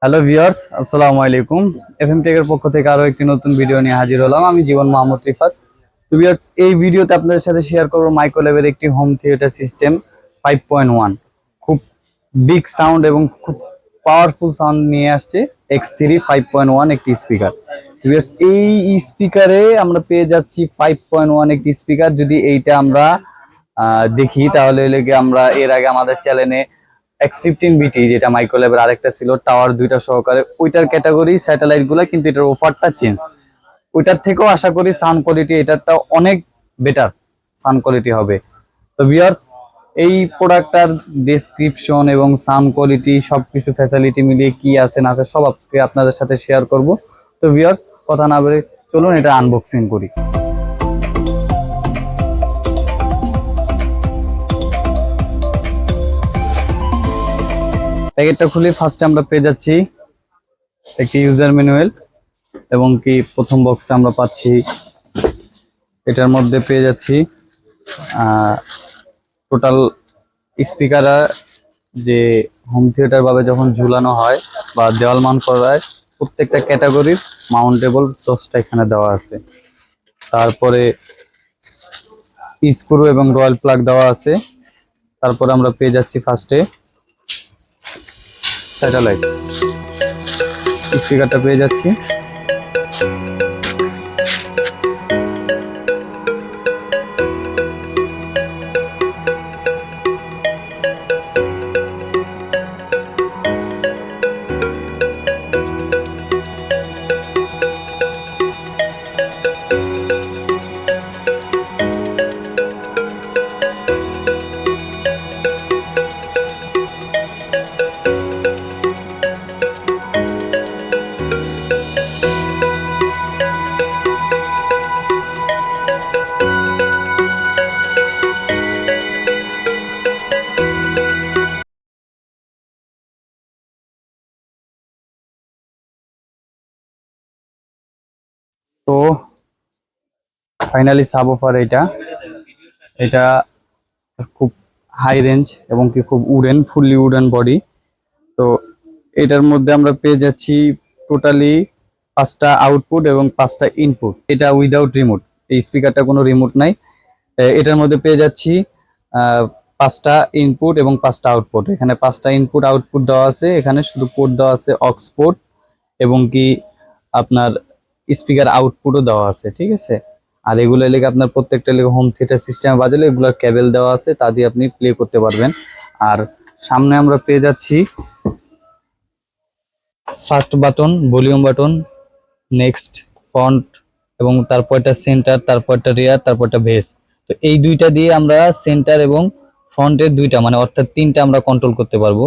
Hello viewers, আসসালামু আলাইকুম। FM টেকের পক্ষ থেকে আরো একটি নতুন ভিডিও নিয়ে হাজির হলাম। আমি জীবন মোহাম্মদ রিফাত। তো ভিউয়ার্স, এই ভিডিওতে আপনাদের সাথে শেয়ার করব মাইক্রোল্যাবের একটি হোম থিয়েটার সিস্টেম 5.1। খুব বিগ সাউন্ড এবং খুব পাওয়ারফুল সাউন্ড নিয়ে আসছে X3 5.1 একটি স্পিকার। ভিউয়ার্স, এই স্পিকারে আমরা পেয়ে যাচ্ছি 5.1 একটি স্পিকার। যদি এইটা আমরা দেখি তাহলে আমরা এর আগে আমাদের চ্যানেলে X15BT যেটা মাইক্রোল্যাবের আরেকটা ছিল টাওয়ার দুইটা সহকারে, ওইটার ক্যাটাগরি স্যাটেলাইট গুলা, কিন্তু এটার অফারটা চেঞ্জ। ওইটার থেকেও আশা করি সাউন্ড কোয়ালিটি এটারটা অনেক বেটার সাউন্ড কোয়ালিটি হবে। তো ভিউয়ার্স, এই প্রোডাক্টটার ডেসক্রিপশন এবং সাউন্ড কোয়ালিটি সবকিছু ফ্যাসিলিটি মিলিয়ে কি আছে না আছে সব আজকে আপনাদের সাথে শেয়ার করব। তো ভিউয়ার্স, কথা না বলে চলুন এটা আনবক্সিং করি। প্যাকেটটা খুলে ফার্স্টে আমরা পেয়ে যাচ্ছি একটি ইউজার ম্যানুয়াল, এবং কি প্রথম বক্সে আমরা পাচ্ছি এটার মধ্যে পেয়ে যাচ্ছি টোটাল স্পিকার, যে হোম থিয়েটার ভাবে যখন ঝুলানো হয় বা দেওয়াল মাউন্ট করা হয়, প্রত্যেকটা ক্যাটাগরির মাউন্টেবল 10টা এখানে দেওয়া আছে। তারপরে স্ক্রু এবং রয়্যাল প্লাগ দেওয়া আছে। তারপরে আমরা পেয়ে যাচ্ছি ফার্স্টে স্যাটেলাইট স্পিকারটা পেয়ে যাচ্ছি। তো ফাইনালি সাবওফার এটা এটা খুব হাই রেঞ্জ এবং কি খুব ফুললি উডেন বডি। তো এটার মধ্যে আমরা পেয়ে যাচ্ছি টোটালি 5টা আউটপুট এবং 5টা ইনপুট। এটা উইদাউট রিমোট, এই স্পিকারটা কোনো রিমোট নাই। এটার মধ্যে পেয়ে যাচ্ছি 5টা ইনপুট এবং 5টা আউটপুট। এখানে 5টা ইনপুট আউটপুট দেওয়া আছে, এখানে শুধু পোর্ট দেওয়া আছে অক্স পোর্ট, এবং কি আপনার স্পিকার আউটপুটও দেওয়া আছে, ঠিক আছে। আর এগুলো লেগে আপনার প্রত্যেকটা লেগে হোম থিয়েটার সিস্টেমে বাজালে এগুলোর কেবল দেওয়া আছে, তা দিয়ে আপনি প্লে করতে পারবেন। আর সামনে আমরা পেয়ে যাচ্ছি first button, volume button, next, front, এবং তারপরটা সেন্টার, তারপরটা রিয়ার, তারপরটা বেস। তো এই দুইটা দিয়ে আমরা সেন্টার এবং ফ্রন্টের দুইটা মানে অর্থাৎ 3টা আমরা কন্ট্রোল করতে পারবো।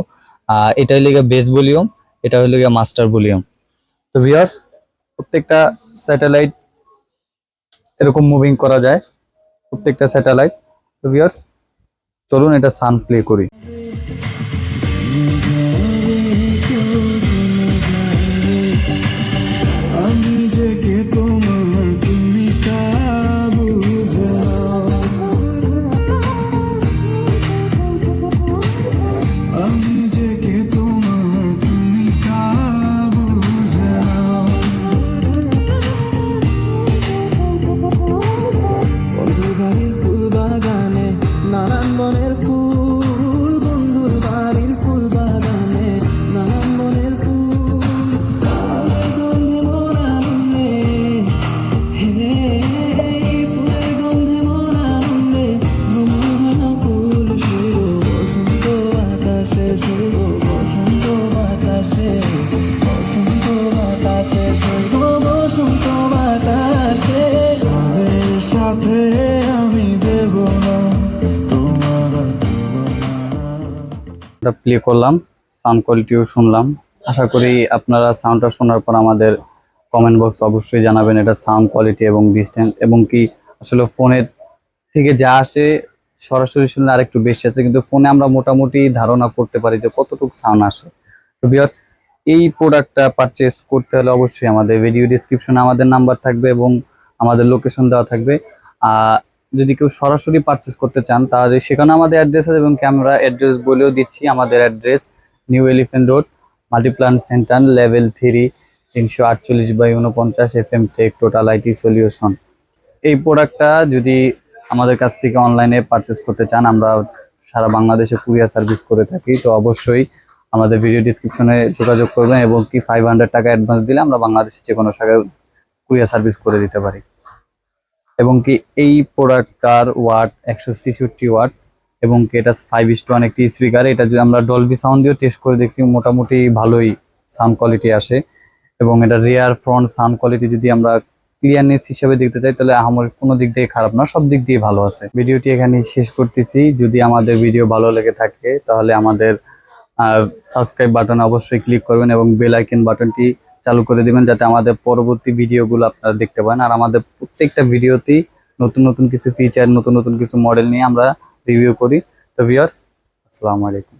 এটা হলো গিয়ে বেস ভলিউম, এটা হলো গিয়ে মাস্টার ভলিউম। তো ভিউয়ার্স, প্রত্যেকটা স্যাটেলাইট এরকম মুভিং করা যায়, প্রত্যেকটা স্যাটেলাইট। তো ভিউয়ার্স, চলুন এটা সাউন্ড প্লে করি। প্লে করলাম, সাউন্ড কোয়ালিটিও শুনলাম। আশা করি আপনারা সাউন্ডটা শোনার পর আমাদের কমেন্ট বক্স অবশ্যই জানাবেন এটা সাউন্ড কোয়ালিটি এবং ডিসটেন্স, এবং কি আসলে ফোনের থেকে যা আসে সরাসরি শুনলে আরেকটু বেশি আছে, কিন্তু ফোনে আমরা মোটামুটি ধারণা করতে পারি যে কতটুকু সাউন্ড আসে। তো ভিউয়ার্স, এই প্রোডাক্টটা পারচেস করতে হলে অবশ্যই আমাদের ভিডিও ডেসক্রিপশনে আমাদের নাম্বার থাকবে এবং আমাদের লোকেশন দেওয়া থাকবে। যদি কেউ সরাসরি পারচেস করতে চান তাহলে সেখানে আমাদের অ্যাড্রেস আছে, এবং আমরা অ্যাড্রেস বলেও দিচ্ছি। আমাদের address new elephant road, Multiplan centre level 3 348/49 FM take total IT solution. এই প্রোডাক্টটা যদি আমাদের কাছ থেকে অনলাইনে পারচেস করতে চান, আমরা সারা বাংলাদেশে কুরিয়ার সার্ভিস করে থাকি। তো অবশ্যই আমাদের ভিডিও ডিসক্রিপশনে যোগাযোগ করবেন এবং কি 500 টাকা অ্যাডভান্স দিলে আমরা বাংলাদেশের যে কোনো জায়গায় কুরিয়ার সার্ভিস করে দিতে পারি। এবং কি এই প্রোডাক্টটার ওয়াট 166 ওয়াট এবং কি এটা 5:1 একটি স্পিকার। এটা যদি আমরা ডলবি সাউন্ড দিয়ে টেস্ট করে দেখছি, মোটামুটি ভালোই সাউন্ড কোয়ালিটি আসে। এবং এটা রিয়ার ফ্রন্ট সাউন্ড কোয়ালিটি যদি আমরা ক্লিয়ারনেস হিসেবে দেখতে চাই, তাহলে আমার কোনো দিক দিয়ে খারাপ না, সব দিক দিয়ে ভালো আছে। ভিডিওটি এখানে শেষ করতেছি। যদি আমাদের ভিডিও ভালো লেগে থাকে তাহলে আমাদের সাবস্ক্রাইব বাটনে অবশ্যই ক্লিক করবেন এবং বেল আইকন বাটনটি চালু করে দিবেন, যাতে আমাদের পরবর্তী ভিডিওগুলো আপনারা দেখতে পান। আর আমাদের প্রত্যেকটা ভিডিওতেই নতুন নতুন কিছু ফিচার, নতুন নতুন কিছু মডেল নিয়ে আমরা রিভিউ করি। তো ভিউয়ার্স, আসসালামু আলাইকুম।